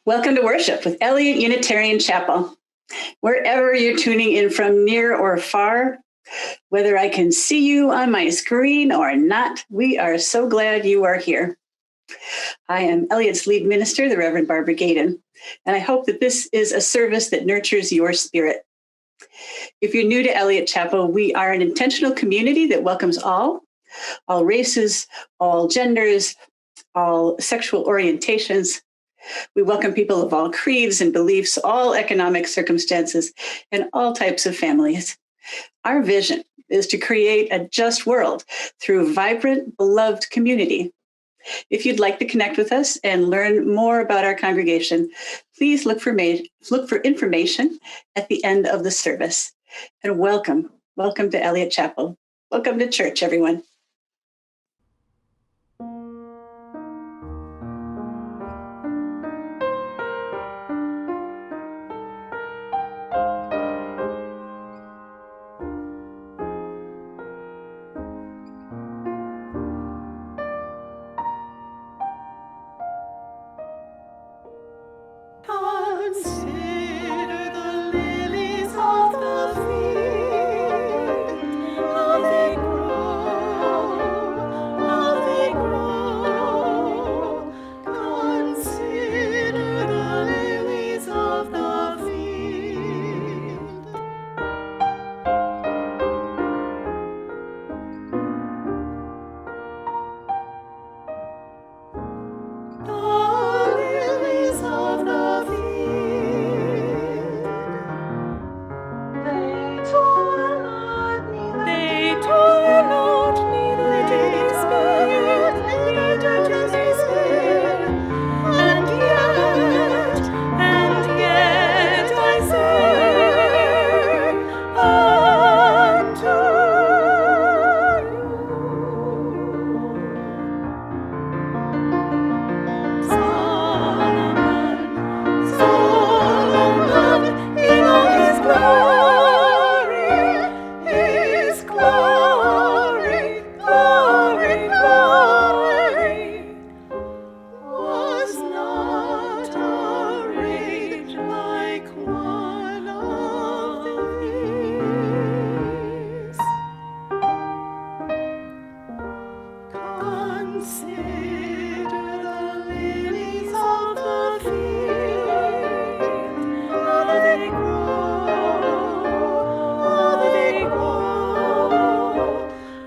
Welcome to worship with Eliot Unitarian Chapel. Wherever you're tuning in from, near or far, whether I can see you on my screen or not, we are so glad you are here. I am Eliot's lead minister, the Reverend Barbara Gadon, and I hope that this is a service that nurtures your spirit. If you're new to Eliot Chapel, we are an intentional community that welcomes all races, all genders, all sexual orientations. We welcome people of all creeds and beliefs, all economic circumstances, and all types of families. Our vision is to create a just world through vibrant, beloved community. If you'd like to connect with us and learn more about our congregation, please look for information at the end of the service. And welcome to Eliot Chapel. Welcome to church, everyone. Consider the lilies of the field, how they grow, how they grow. Consider the lilies of the field. The lilies of the field. They toil not, neither do they spin, and yet I say unto you, Solomon, in all his glory, was not arrayed like one of these. Consider the lilies of the field, how they grow.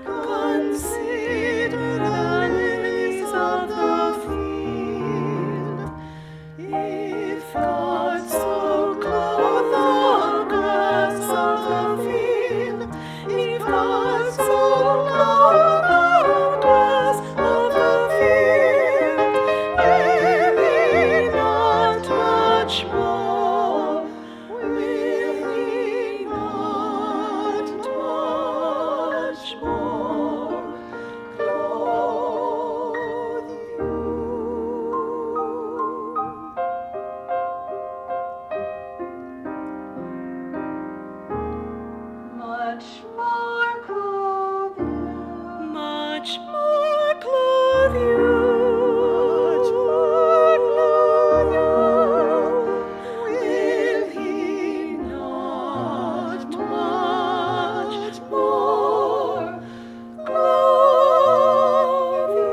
Consider the lilies of the field. If God so clothe the grass of the field, if God so clothe the grass of the field, will He not much more? Will He not much more clothe you? Much more clothe you. Much more clothe you. Much more clothe you. Will He not much more clothe you?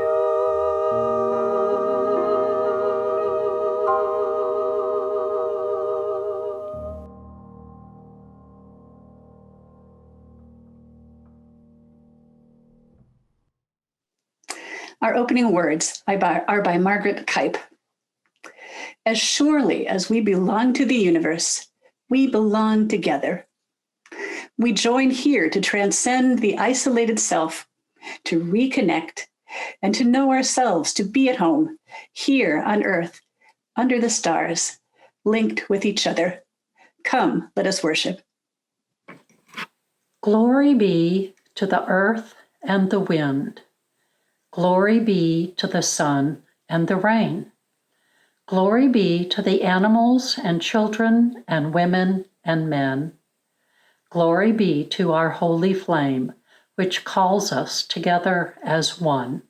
Our opening words are by Margaret Kipe. As surely as we belong to the universe, we belong together. We join here to transcend the isolated self, to reconnect, and to know ourselves, to be at home, here on earth, under the stars, linked with each other. Come, let us worship. Glory be to the earth and the wind. Glory be to the sun and the rain. Glory be to the animals and children and women and men. Glory be to our holy flame, which calls us together as one.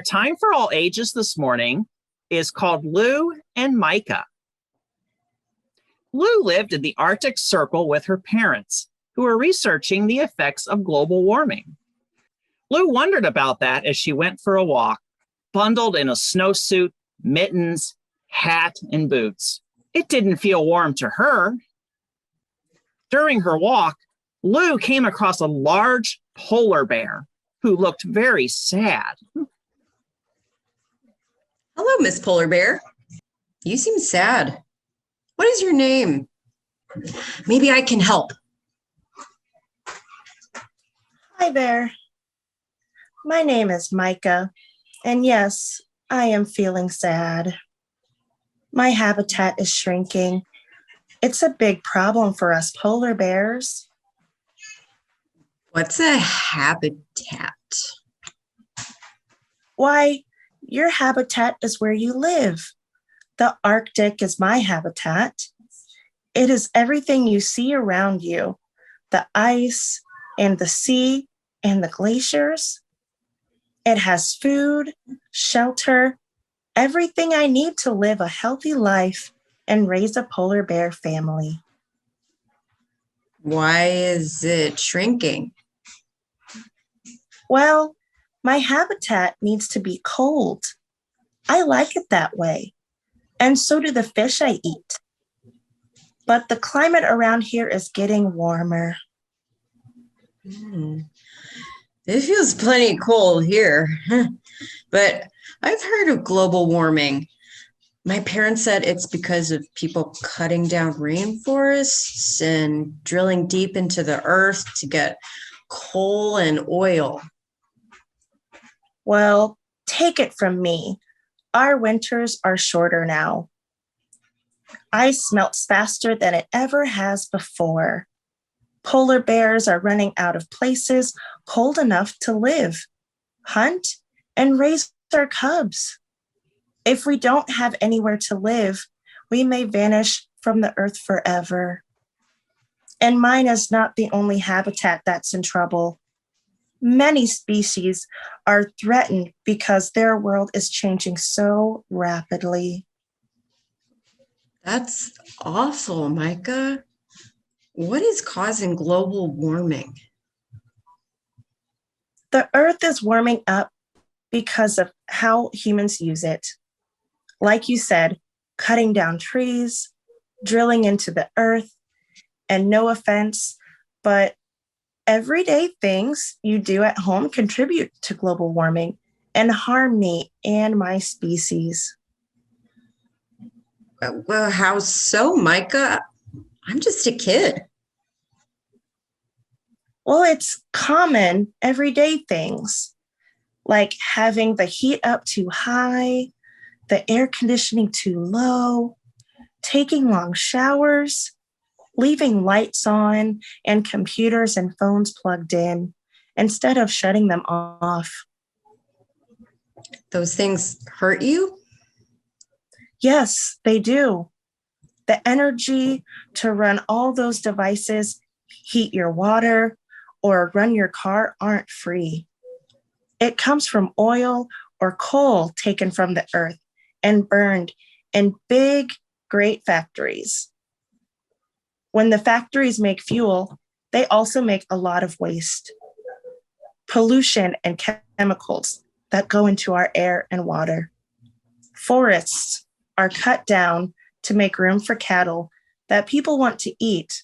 time for all ages this morning is called Lou and Micah. Lou lived in the Arctic Circle with her parents, who were researching the effects of global warming. Lou wondered about that as she went for a walk, bundled in a snowsuit, mittens, hat, and boots. It didn't feel warm to her. During her walk, Lou came across a large polar bear who looked very sad. Hello, Miss Polar Bear. You seem sad. What is your name? Maybe I can help. Hi there. My name is Micah, and yes, I am feeling sad. My habitat is shrinking. It's a big problem for us polar bears. What's a habitat? Why, your habitat is where you live. The Arctic is my habitat. It is everything you see around you, the ice and the sea and the glaciers. It has food, shelter, everything I need to live a healthy life and raise a polar bear family. Why is it shrinking? Well, my habitat needs to be cold. I like it that way, and so do the fish I eat. But the climate around here is getting warmer. It feels plenty cold here, but I've heard of global warming. My parents said it's because of people cutting down rainforests and drilling deep into the earth to get coal and oil. Well, take it from me. Our winters are shorter now. Ice melts faster than it ever has before. Polar bears are running out of places cold enough to live, hunt, and raise their cubs. If we don't have anywhere to live, we may vanish from the earth forever. And mine is not the only habitat that's in trouble. Many species are threatened because their world is changing so rapidly. That's awful, Micah. What is causing global warming? The earth is warming up because of how humans use it. Like you said, cutting down trees, drilling into the earth, and no offense, but everyday things you do at home contribute to global warming and harm me and my species. Well, how so, Micah? I'm just a kid. Well, it's common everyday things like having the heat up too high, the air conditioning too low, taking long showers, leaving lights on and computers and phones plugged in instead of shutting them off. Those things hurt you? Yes, they do. The energy to run all those devices, heat your water, or run your car aren't free. It comes from oil or coal taken from the earth and burned in big, great factories. When the factories make fuel, they also make a lot of waste, pollution and chemicals that go into our air and water. Forests are cut down to make room for cattle that people want to eat,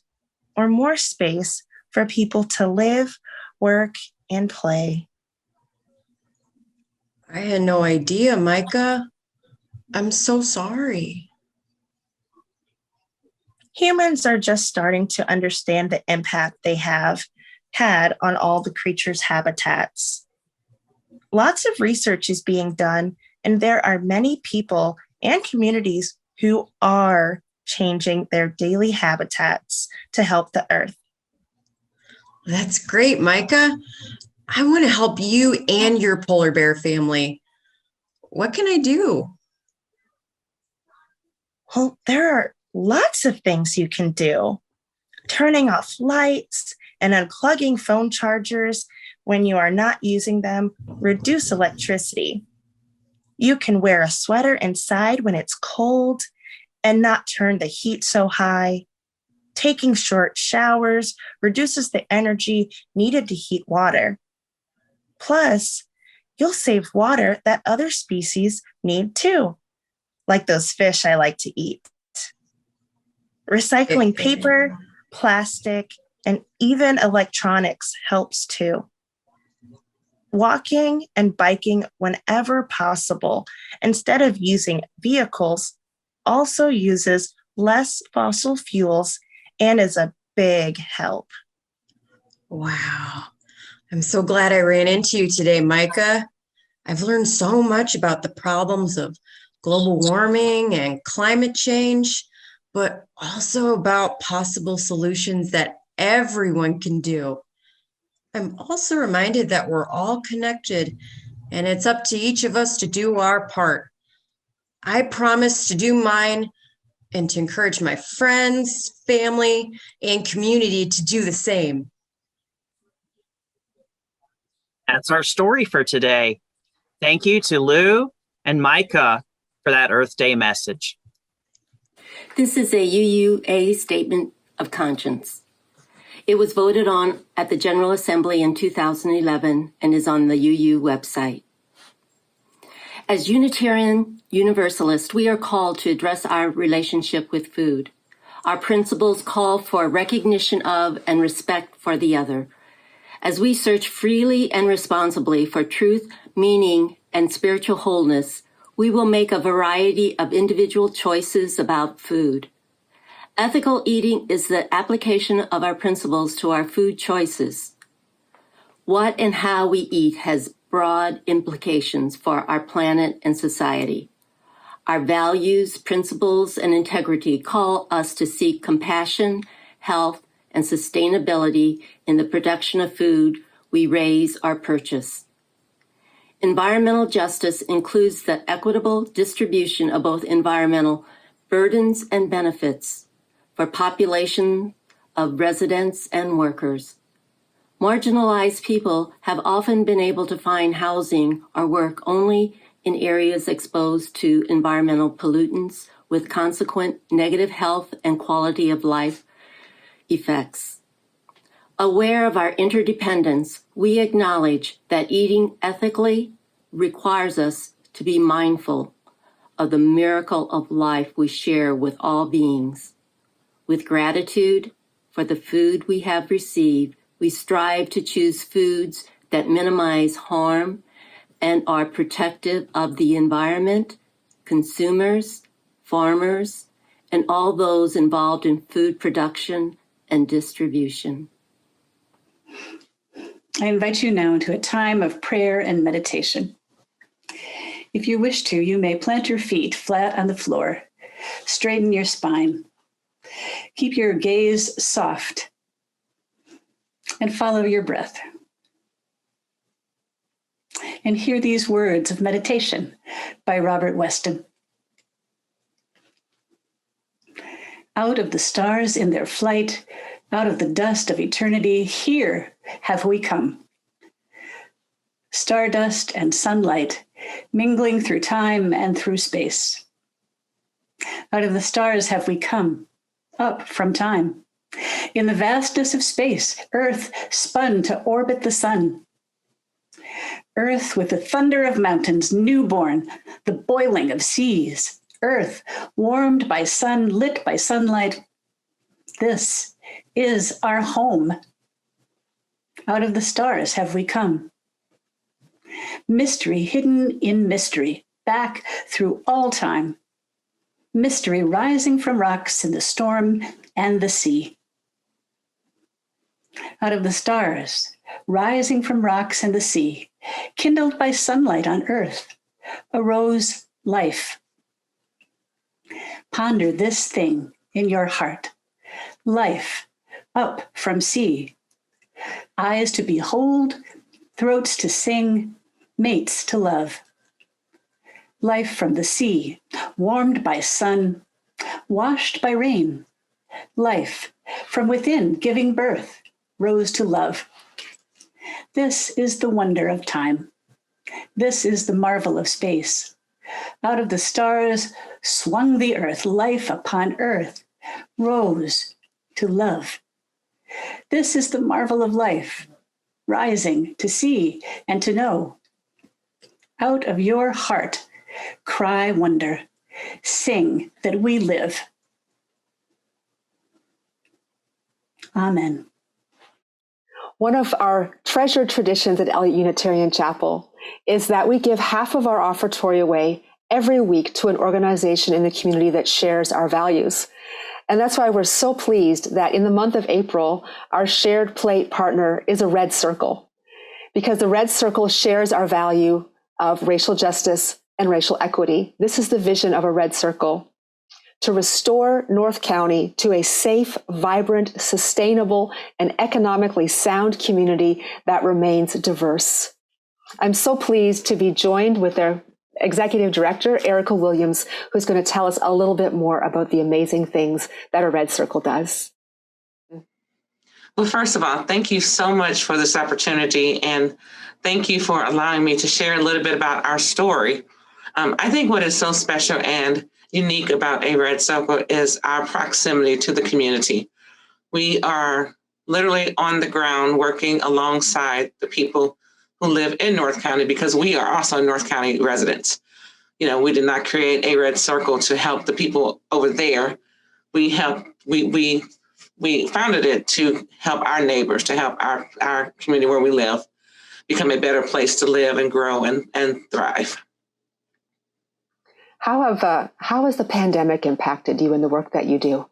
or more space for people to live, work, and play. I had no idea, Micah. I'm so sorry. Humans are just starting to understand the impact they have had on all the creatures' habitats. Lots of research is being done, and there are many people and communities who are changing their daily habitats to help the earth. That's great, Micah. I want to help you and your polar bear family. What can I do? Well, there are lots of things you can do. Turning off lights and unplugging phone chargers when you are not using them reduce electricity. You can wear a sweater inside when it's cold and not turn the heat so high. Taking short showers reduces the energy needed to heat water. Plus, you'll save water that other species need too, like those fish I like to eat. Recycling paper, plastic, and even electronics helps too. Walking and biking whenever possible, instead of using vehicles, also uses less fossil fuels and is a big help. Wow. I'm so glad I ran into you today, Micah. I've learned so much about the problems of global warming and climate change, but also about possible solutions that everyone can do. I'm also reminded that we're all connected and it's up to each of us to do our part. I promise to do mine and to encourage my friends, family, and community to do the same. That's our story for today. Thank you to Lou and Micah for that Earth Day message. This is a Uua Statement of Conscience. It was voted on at the General Assembly in 2011 and is on the UU website. As Unitarian Universalists, we are called to address our relationship with food. Our principles call for recognition of and respect for the other. As we search freely and responsibly for truth, meaning, and spiritual wholeness, we will make a variety of individual choices about food. Ethical eating is the application of our principles to our food choices. What and how we eat has broad implications for our planet and society. Our values, principles, and integrity call us to seek compassion, health, and sustainability in the production of food we raise or purchase. Environmental justice includes the equitable distribution of both environmental burdens and benefits for population of residents and workers. Marginalized people have often been able to find housing or work only in areas exposed to environmental pollutants with consequent negative health and quality of life effects. Aware of our interdependence, we acknowledge that eating ethically requires us to be mindful of the miracle of life we share with all beings. With gratitude for the food we have received, we strive to choose foods that minimize harm and are protective of the environment, consumers, farmers, and all those involved in food production and distribution. I invite you now to a time of prayer and meditation. If you wish to, you may plant your feet flat on the floor, straighten your spine, keep your gaze soft, and follow your breath. And hear these words of meditation by Robert Weston. Out of the stars in their flight, out of the dust of eternity, here have we come. Stardust and sunlight mingling through time and through space. Out of the stars have we come, up from time. In the vastness of space, Earth spun to orbit the sun. Earth with the thunder of mountains, newborn, the boiling of seas. Earth warmed by sun, lit by sunlight. This is our home. Out of the stars have we come. Mystery hidden in mystery, back through all time. Mystery rising from rocks in the storm and the sea. Out of the stars, rising from rocks and the sea, kindled by sunlight on earth, arose life. Ponder this thing in your heart. Life up from sea. Eyes to behold, throats to sing, mates to love. Life from the sea, warmed by sun, washed by rain. Life from within, giving birth, rose to love. This is the wonder of time. This is the marvel of space. Out of the stars swung the earth, life upon earth rose to love. This is the marvel of life, rising to see and to know. Out of your heart, cry wonder, sing that we live. Amen. One of our treasured traditions at Eliot Unitarian Chapel is that we give half of our offertory away every week to an organization in the community that shares our values. And that's why we're so pleased that in the month of April, our shared plate partner is a Red Circle, because the Red Circle shares our value of racial justice and racial equity. This is the vision of a Red Circle: to restore North County to a safe, vibrant, sustainable, and economically sound community that remains diverse. I'm so pleased to be joined with their Executive Director, Erica Williams, who's going to tell us a little bit more about the amazing things that a Red Circle does. Well, first of all, thank you so much for this opportunity, and thank you for allowing me to share a little bit about our story. I think what is so special and unique about a Red Circle is our proximity to the community. We are literally on the ground working alongside the people who live in North County, because we are also North County residents. You know, we did not create a Red Circle to help the people over there. We founded it to help our neighbors, to help our community where we live become a better place to live and grow and thrive. How has the pandemic impacted you in the work that you do?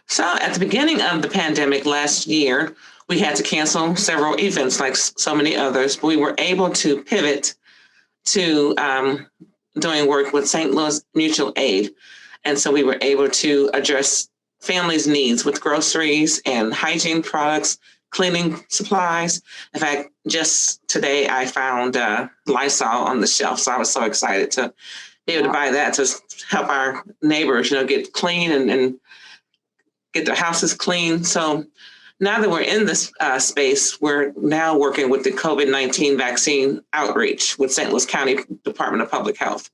So at the beginning of the pandemic last year, we had to cancel several events like so many others, but we were able to pivot to doing work with St. Louis Mutual Aid. And so we were able to address families' needs with groceries and hygiene products, cleaning supplies. In fact, just today I found Lysol on the shelf. So I was so excited to be able to buy that to help our neighbors, get clean and get their houses clean. So now that we're in this space, we're now working with the COVID-19 vaccine outreach with St. Louis County Department of Public Health.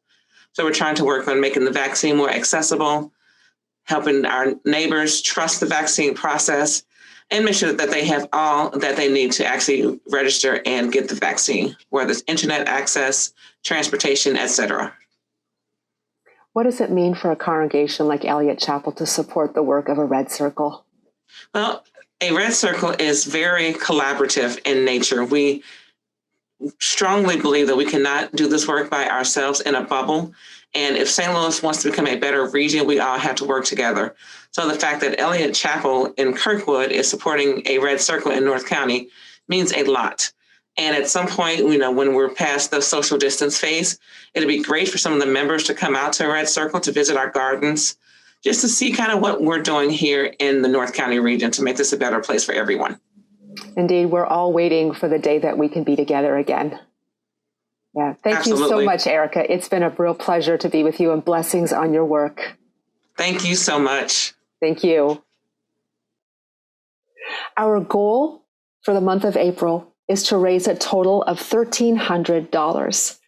So we're trying to work on making the vaccine more accessible, helping our neighbors trust the vaccine process, and make sure that they have all that they need to actually register and get the vaccine, whether it's internet access, transportation, et cetera. What does it mean for a congregation like Eliot Chapel to support the work of a Red Circle? Well, a Red Circle is very collaborative in nature. We strongly believe that we cannot do this work by ourselves in a bubble. And if St. Louis wants to become a better region, we all have to work together. So the fact that Eliot Chapel in Kirkwood is supporting a Red Circle in North County means a lot. And at some point, when we're past the social distance phase, it'd be great for some of the members to come out to a Red Circle to visit our gardens, just to see kind of what we're doing here in the North County region to make this a better place for everyone. Indeed, we're all waiting for the day that we can be together again. Yeah, thank you so much, Erica. It's been a real pleasure to be with you, and blessings on your work. Thank you so much. Thank you. Our goal for the month of April is to raise a total of $1,300,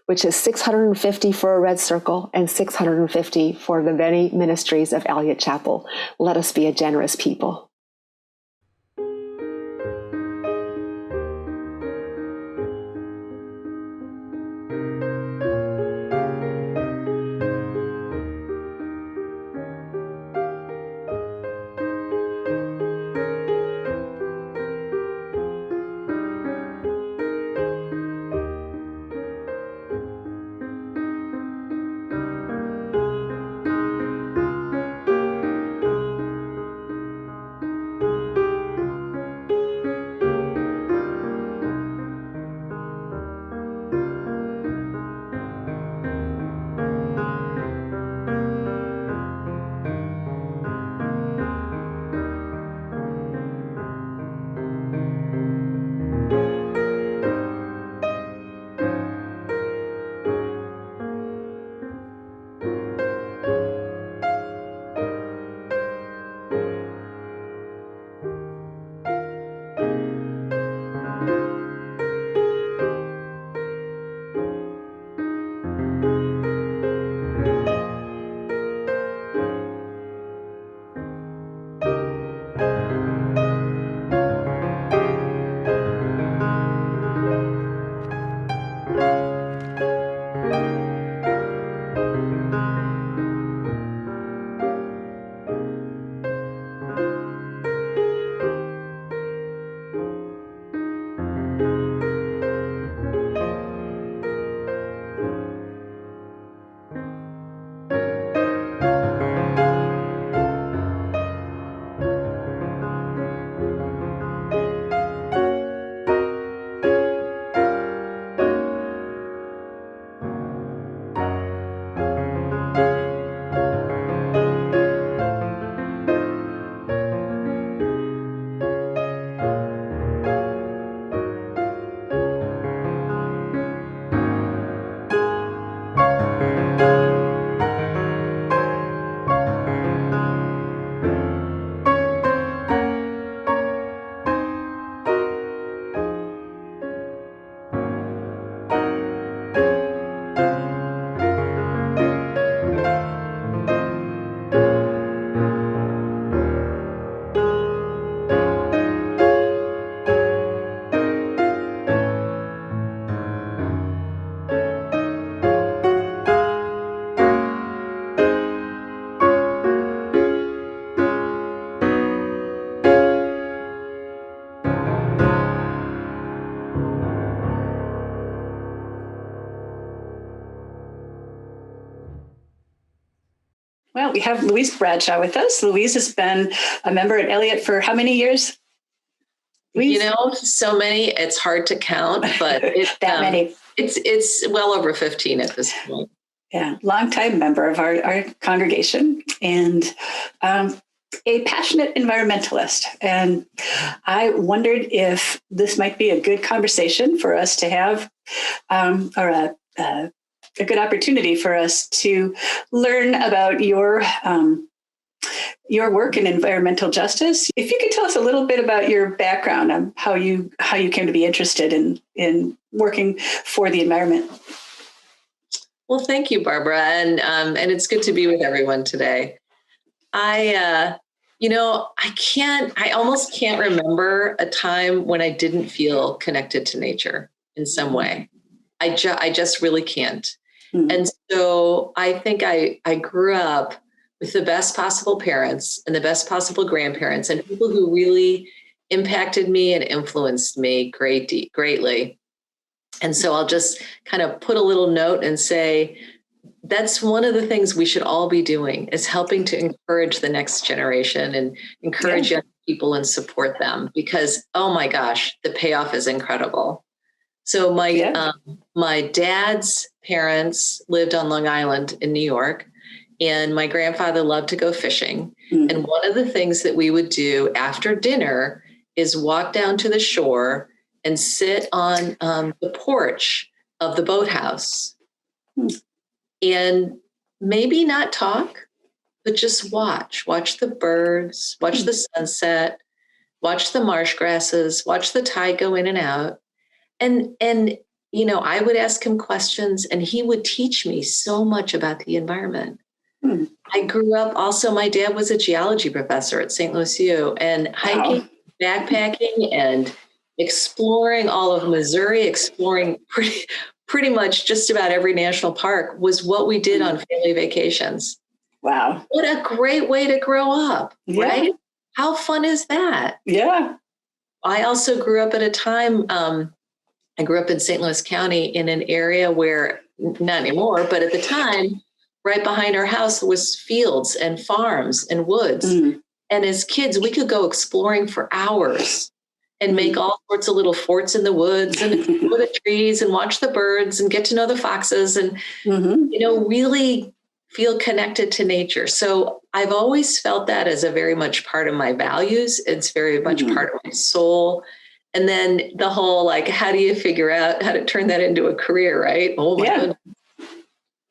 which is $650 for a Red Circle and $650 for the many ministries of Eliot Chapel. Let us be a generous people. Well, we have Louise Bradshaw with us. Louise has been a member at Elliot for how many years? Louise? So many, it's hard to count, but it's that many. It's well over 15 at this point. Yeah, longtime member of our congregation and a passionate environmentalist. And I wondered if this might be a good conversation for us to have, or a good opportunity for us to learn about your work in environmental justice. If you could tell us a little bit about your background and how you came to be interested in working for the environment. Well, thank you, Barbara. And it's good to be with everyone today. I almost can't remember a time when I didn't feel connected to nature in some way. I just really can't. Mm-hmm. And so I think I grew up with the best possible parents and the best possible grandparents and people who really impacted me and influenced me greatly. And so I'll just kind of put a little note and say, that's one of the things we should all be doing, is helping to encourage the next generation and encourage young people and support them, because, oh my gosh, the payoff is incredible. So my dad's parents lived on Long Island in New York, and my grandfather loved to go fishing. Mm-hmm. And one of the things that we would do after dinner is walk down to the shore and sit on the porch of the boathouse and maybe not talk, but just watch the birds, watch the sunset, watch the marsh grasses, watch the tide go in and out. And I would ask him questions and he would teach me so much about the environment. I grew up also, my dad was a geology professor at St. Louis U, and hiking, backpacking, and exploring all of Missouri, exploring pretty much just about every national park was what we did on family vacations. Wow. What a great way to grow up, right? How fun is that? Yeah. I also grew up at a time, I grew up in St. Louis County in an area where, not anymore, but at the time, right behind our house was fields and farms and woods. Mm. And as kids, we could go exploring for hours and make all sorts of little forts in the woods and explore the trees and watch the birds and get to know the foxes and, really feel connected to nature. So I've always felt that as a very much part of my values. It's very much part of my soul. And then the whole, how do you figure out how to turn that into a career, right? Oh my goodness.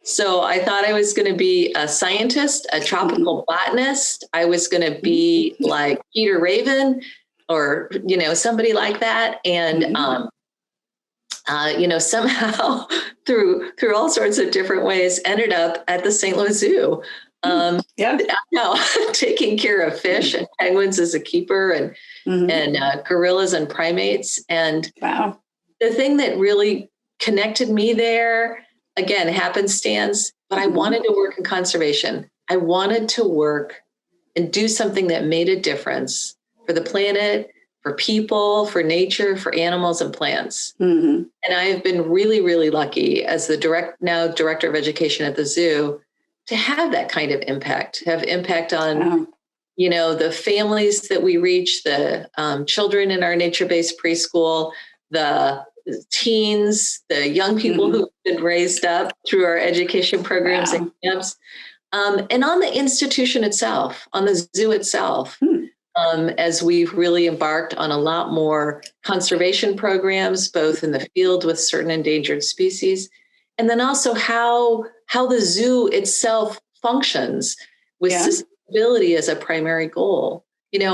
So I thought I was going to be a scientist, a tropical botanist. I was going to be like Peter Raven or, somebody like that. And, somehow through all sorts of different ways, ended up at the St. Louis Zoo. Taking care of fish and penguins as a keeper and gorillas and primates. And the thing that really connected me there, again, happenstance, but I wanted to work in conservation. I wanted to work and do something that made a difference for the planet, for people, for nature, for animals and plants. Mm-hmm. And I have been really, really lucky as the director of education at the zoo to have that kind of impact, have impact on, the families that we reach, the children in our nature-based preschool, the teens, the young people who've been raised up through our education programs and camps, and on the institution itself, on the zoo itself, as we've really embarked on a lot more conservation programs, both in the field with certain endangered species, and then also how the zoo itself functions with sustainability as a primary goal.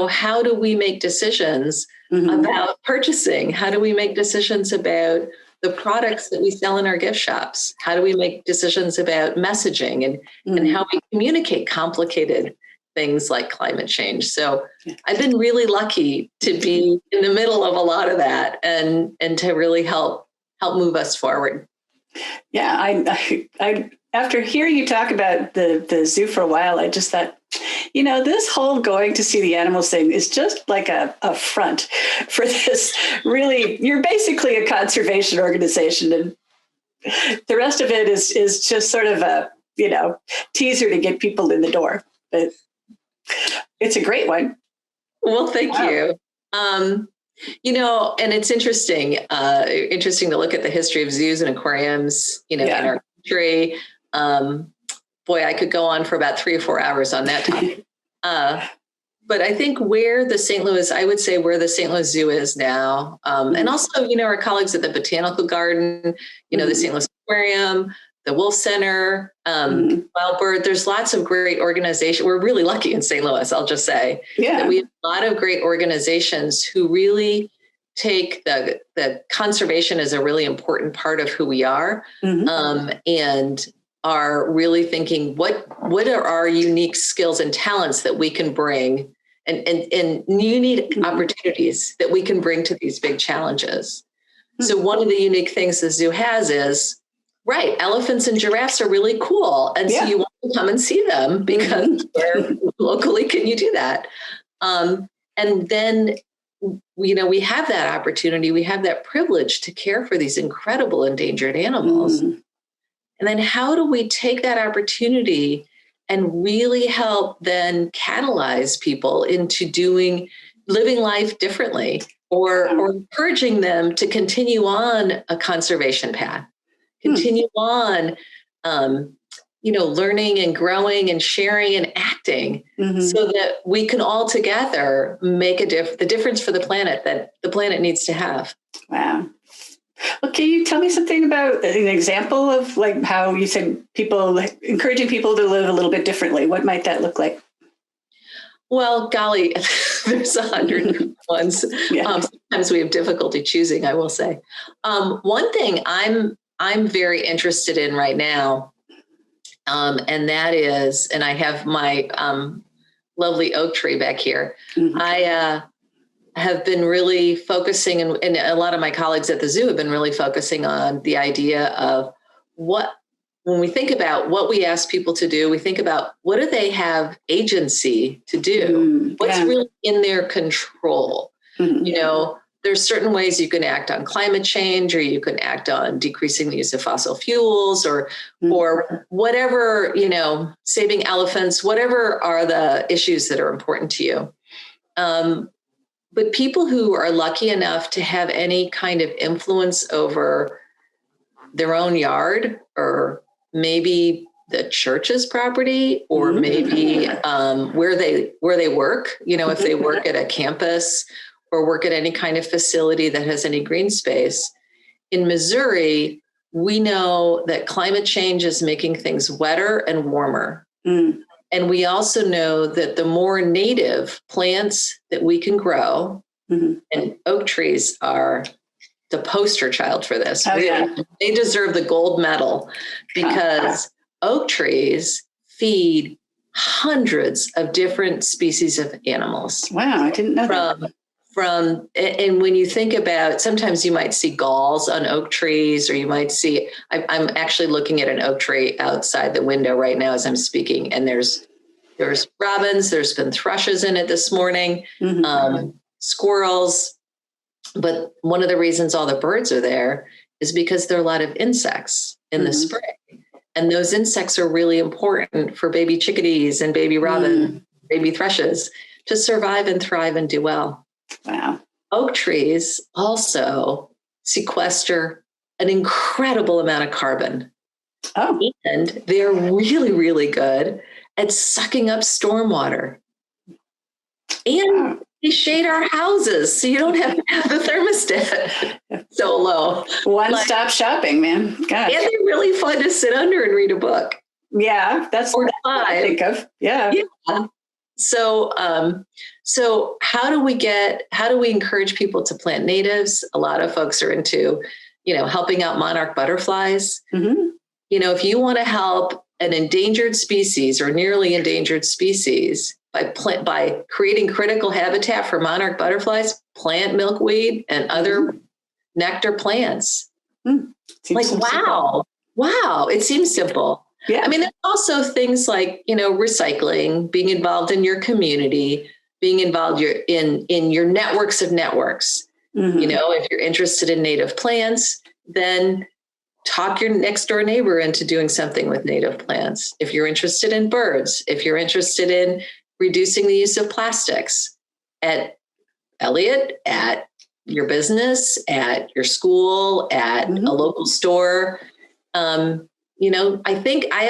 How do we make decisions about purchasing? How do we make decisions about the products that we sell in our gift shops? How do we make decisions about messaging and how we communicate complicated things like climate change? So I've been really lucky to be in the middle of a lot of that and to really help move us forward. Yeah, I after hearing you talk about the zoo for a while, I just thought, this whole going to see the animals thing is just like a front for this. Really, you're basically a conservation organization, and the rest of it is just sort of teaser to get people in the door. But it's a great one. Well, thank you. And it's interesting to look at the history of zoos and aquariums, in our country. Boy, I could go on for about 3 or 4 hours on that topic. But I think where the St. Louis Zoo is now, and also, our colleagues at the Botanical Garden, the St. Louis Aquarium, the Wolf Center, Wild Bird, there's lots of great organizations. We're really lucky in St. Louis, I'll just say. That we have a lot of great organizations who really take the conservation as a really important part of who we are, and are really thinking what are our unique skills and talents that we can bring and unique opportunities that we can bring to these big challenges. So one of the unique things the zoo has is, elephants and giraffes are really cool. And so you want to come and see them because where locally can you do that? And then, we have that opportunity, we have that privilege to care for these incredible endangered animals. And then how do we take that opportunity and really help then catalyze people into living life differently or encouraging them to continue on a conservation path, continue on, learning and growing and sharing and acting so that we can all together make the difference for the planet that the planet needs to have. Wow. Well, can you tell me something about an example of how you said encouraging people to live a little bit differently? What might that look like? Well, golly, there's 100 ones. Sometimes we have difficulty choosing, I will say. One thing I'm very interested in right now, and that is, and I have my lovely oak tree back here. I have been really focusing, and a lot of my colleagues at the zoo have been really focusing on the idea of when we think about what we ask people to do, we think about what do they have agency to do? What's really in their control? There's certain ways you can act on climate change, or you can act on decreasing the use of fossil fuels, or whatever, saving elephants, whatever are the issues that are important to you. But people who are lucky enough to have any kind of influence over their own yard, or maybe the church's property, or maybe where they work, if they work at a campus or work at any kind of facility that has any green space. In Missouri, we know that climate change is making things wetter and warmer. And we also know that the more native plants that we can grow, and oak trees are the poster child for this. They deserve the gold medal, because oak trees feed hundreds of different species of animals. Wow, I didn't know that. And when you think about, sometimes you might see galls on oak trees, or you might see, I'm actually looking at an oak tree outside the window right now as I'm speaking, and there's robins, there's been thrushes in it this morning, squirrels. But one of the reasons all the birds are there is because there are a lot of insects in the spring. And those insects are really important for baby chickadees and baby robins, baby thrushes to survive and thrive and do well. Wow. Oak trees also sequester an incredible amount of carbon. And they're really, really good at sucking up stormwater. And they shade our houses, so you don't have to have the thermostat so low. One-stop shopping, man. Gosh. And they're really fun to sit under and read a book. Yeah, that's what I think of. Yeah. So how do we encourage people to plant natives? A lot of folks are into, helping out monarch butterflies. If you want to help an endangered species or nearly endangered species by creating critical habitat for monarch butterflies, plant milkweed and other nectar plants. Wow. It seems simple. Yeah. I mean, there's also things like, recycling, being involved in your community, being involved in your networks of networks. If you're interested in native plants, then talk your next door neighbor into doing something with native plants. If you're interested in birds, if you're interested in reducing the use of plastics at Elliot, at your business, at your school, at a local store. I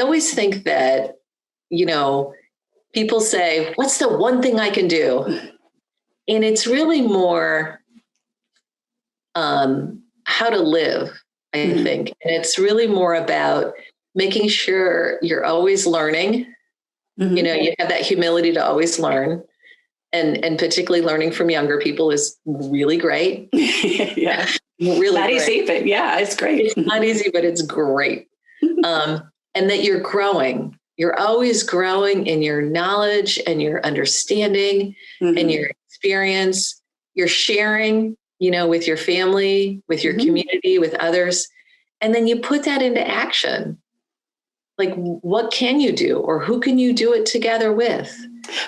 always think that, people say, what's the one thing I can do? And it's really more how to live, I think. And it's really more about making sure you're always learning. You have that humility to always learn. And particularly learning from younger people is really great. Yeah. Really not great. Easy, but yeah, it's great. It's not easy, but it's great. And that you're growing. You're always growing in your knowledge and your understanding and your experience. You're sharing, with your family, with your community, with others. And then you put that into action. Like, what can you do, or who can you do it together with?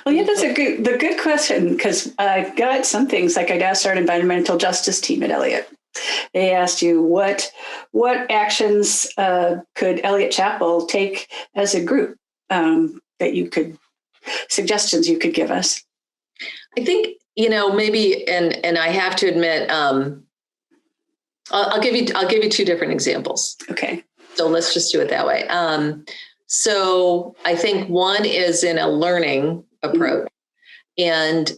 Well, yeah, that's the good question, because I got some things like I'd asked our environmental justice team at Elliot. They asked you what actions could Eliot Chapel take as a group suggestions you could give us. I think, maybe, and I have to admit, I'll give you two different examples. Okay. So let's just do it that way. So I think one is in a learning approach, and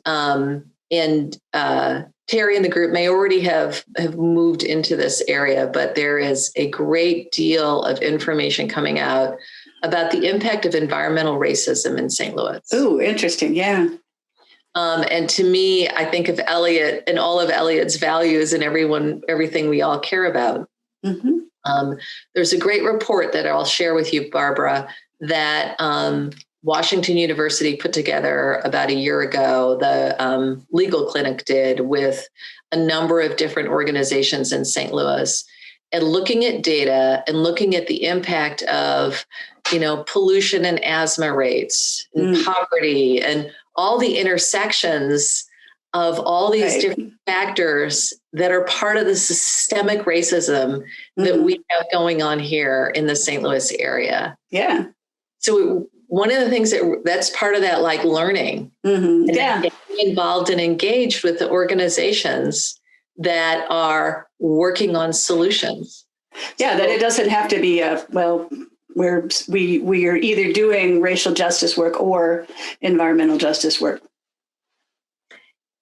Terry and the group may already have moved into this area, but there is a great deal of information coming out about the impact of environmental racism in St. Louis. Oh, interesting. Yeah. And to me, I think of Elliot and all of Elliot's values and everything we all care about. There's a great report that I'll share with you, Barbara, that Washington University put together about a year ago. The legal clinic did with a number of different organizations in St. Louis, and looking at data and looking at the impact of, pollution and asthma rates and poverty and all the intersections of all these different factors that are part of the systemic racism that we have going on here in the St. Louis area. Yeah. So one of the things that's part of that, like learning, and getting involved and engaged with the organizations that are working on solutions. Yeah, that it doesn't have to be we are either doing racial justice work or environmental justice work.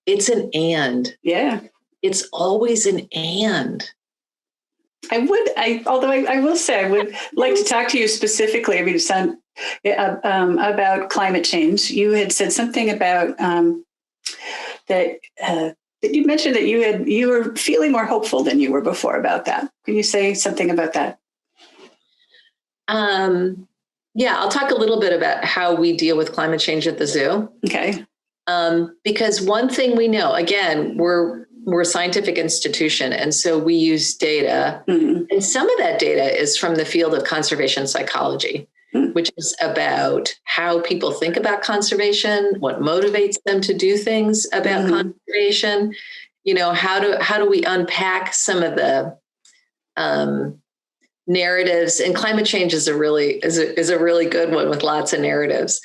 It's an and. Yeah. It's always an and. I will say, I would like to talk to you specifically. About climate change. You had said something about that you mentioned that you were feeling more hopeful than you were before about that. Can you say something about that? I'll talk a little bit about how we deal with climate change at the zoo. Okay. Because one thing we know, again, we're a scientific institution, and so we use data. And some of that data is from the field of conservation psychology, which is about how people think about conservation, what motivates them to do things about conservation. How do we unpack some of the narratives? And climate change is a really good one with lots of narratives.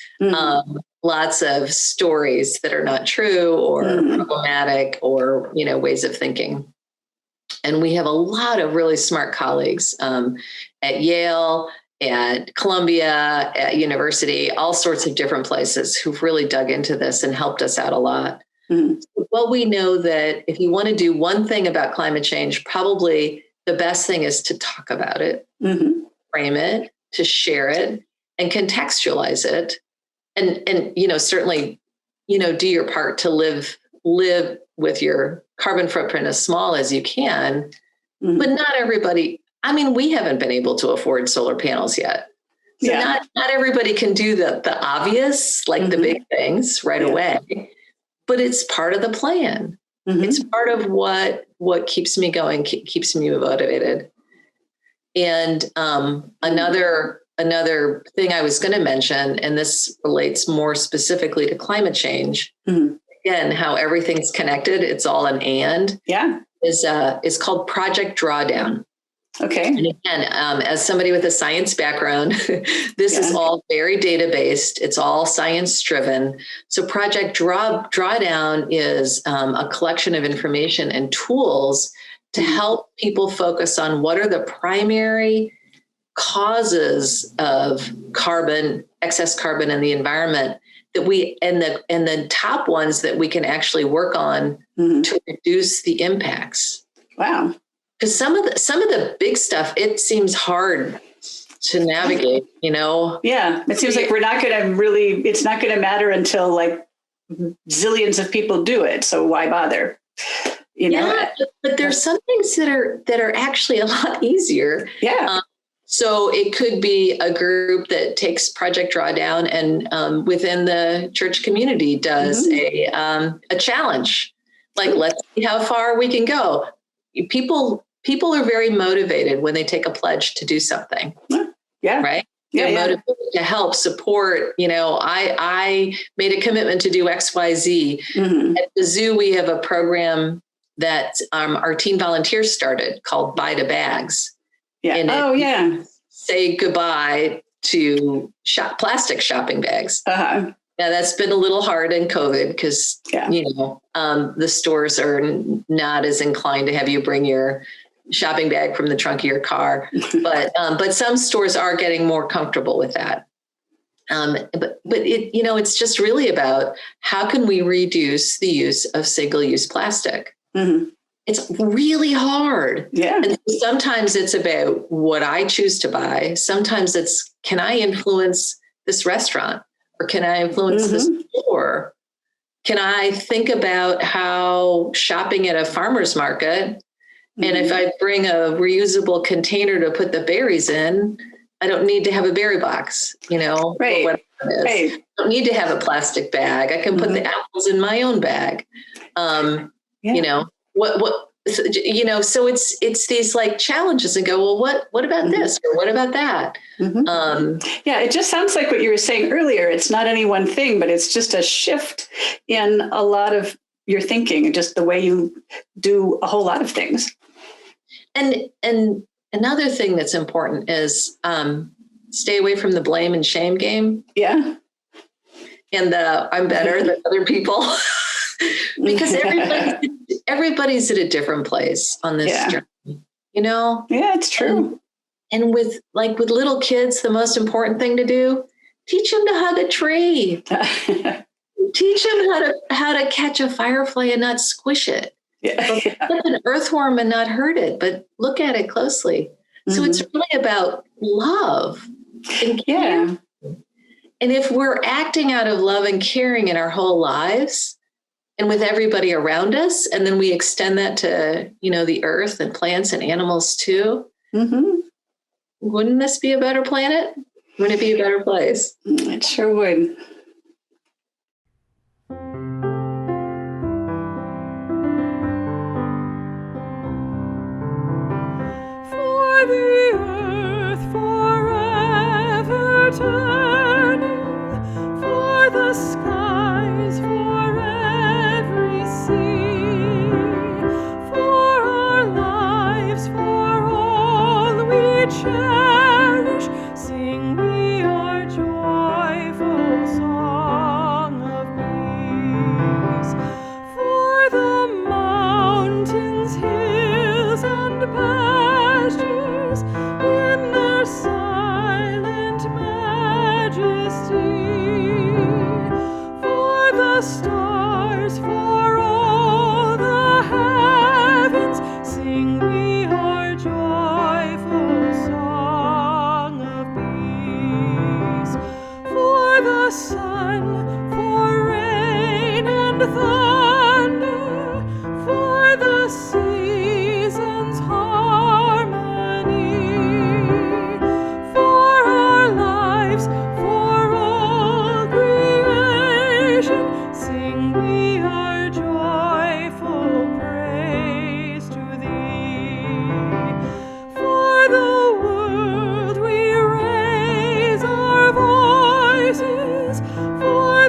Lots of stories that are not true or problematic or, ways of thinking. And we have a lot of really smart colleagues at Yale, at Columbia, at university, all sorts of different places who've really dug into this and helped us out a lot. Well, we know that if you want to do one thing about climate change, probably the best thing is to talk about it, frame it, to share it, and contextualize it. And certainly, do your part to live with your carbon footprint as small as you can. But not everybody, we haven't been able to afford solar panels yet. So not everybody can do the obvious, like the big things right away, but it's part of the plan. It's part of what keeps me going, keeps me motivated. And another thing I was going to mention, and this relates more specifically to climate change, again, how everything's connected, it's all an and, is called Project Drawdown. Okay. And again, as somebody with a science background, this is all very data-based. It's all science-driven. So Project Drawdown is a collection of information and tools to help people focus on what are the primary causes of excess carbon in the environment that and the top ones that we can actually work on to reduce the impacts. Wow. Because some of the big stuff, it seems hard to navigate, Yeah. It seems like it's not going to matter until like zillions of people do it. So why bother? But there's some things that are actually a lot easier. Yeah. So it could be a group that takes Project Drawdown and within the church community does a challenge. Like, let's see how far we can go. People are very motivated when they take a pledge to do something. Yeah. Right. They're motivated to help support. I made a commitment to do X, Y, Z. At the zoo, we have a program that our teen volunteers started called Buy to Bags. Yeah. And say goodbye to plastic shopping bags. Uh-huh. Now that's been a little hard in COVID because, the stores are not as inclined to have you bring your shopping bag from the trunk of your car. But some stores are getting more comfortable with that. But it's just really about how can we reduce the use of single-use plastic? Mm-hmm. It's really hard. Yeah. And sometimes it's about what I choose to buy. Sometimes it's, can I influence this restaurant? Or can I influence this store? Can I think about how shopping at a farmer's market, and if I bring a reusable container to put the berries in, I don't need to have a berry box, Right. Or whatever it is. Right. I don't need to have a plastic bag. I can put the apples in my own bag. So it's these like challenges and go, well, what about this? Or what about that? It just sounds like what you were saying earlier. It's not any one thing, but it's just a shift in a lot of your thinking and just the way you do a whole lot of things. And another thing that's important is stay away from the blame and shame game. Yeah. And I'm better than other people. Because everybody's at a different place on this journey, Yeah, it's true. And with little kids, the most important thing to do, teach them to hug a tree. Teach them how to catch a firefly and not squish it. Look at an earthworm and not hurt it, but look at it closely. So it's really about love and care. And if we're acting out of love and caring in our whole lives, and with everybody around us, and then we extend that to, the earth and plants and animals too. Wouldn't this be a better planet? Wouldn't it be a better place? It sure would. For the earth forever turning, for the skies forever. Cherish, sing we our joyful song of peace. For the mountains, hills, and pastures in their silent majesty. For the stars, for all the heavens, sing we our joyful song of peace. For the sun, for rain and thunder, for the seasons' harmony, for our lives, for all creation, sing we our joyful praise to thee. For the world we raise our voices, for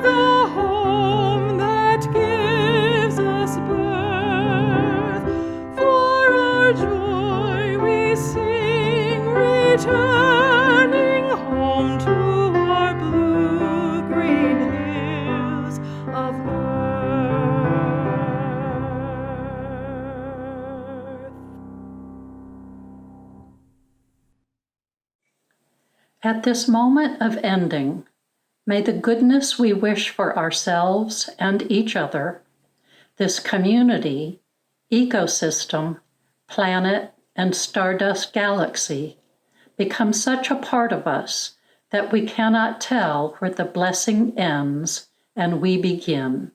At this moment of ending, may the goodness we wish for ourselves and each other, this community, ecosystem, planet, and stardust galaxy become such a part of us that we cannot tell where the blessing ends and we begin.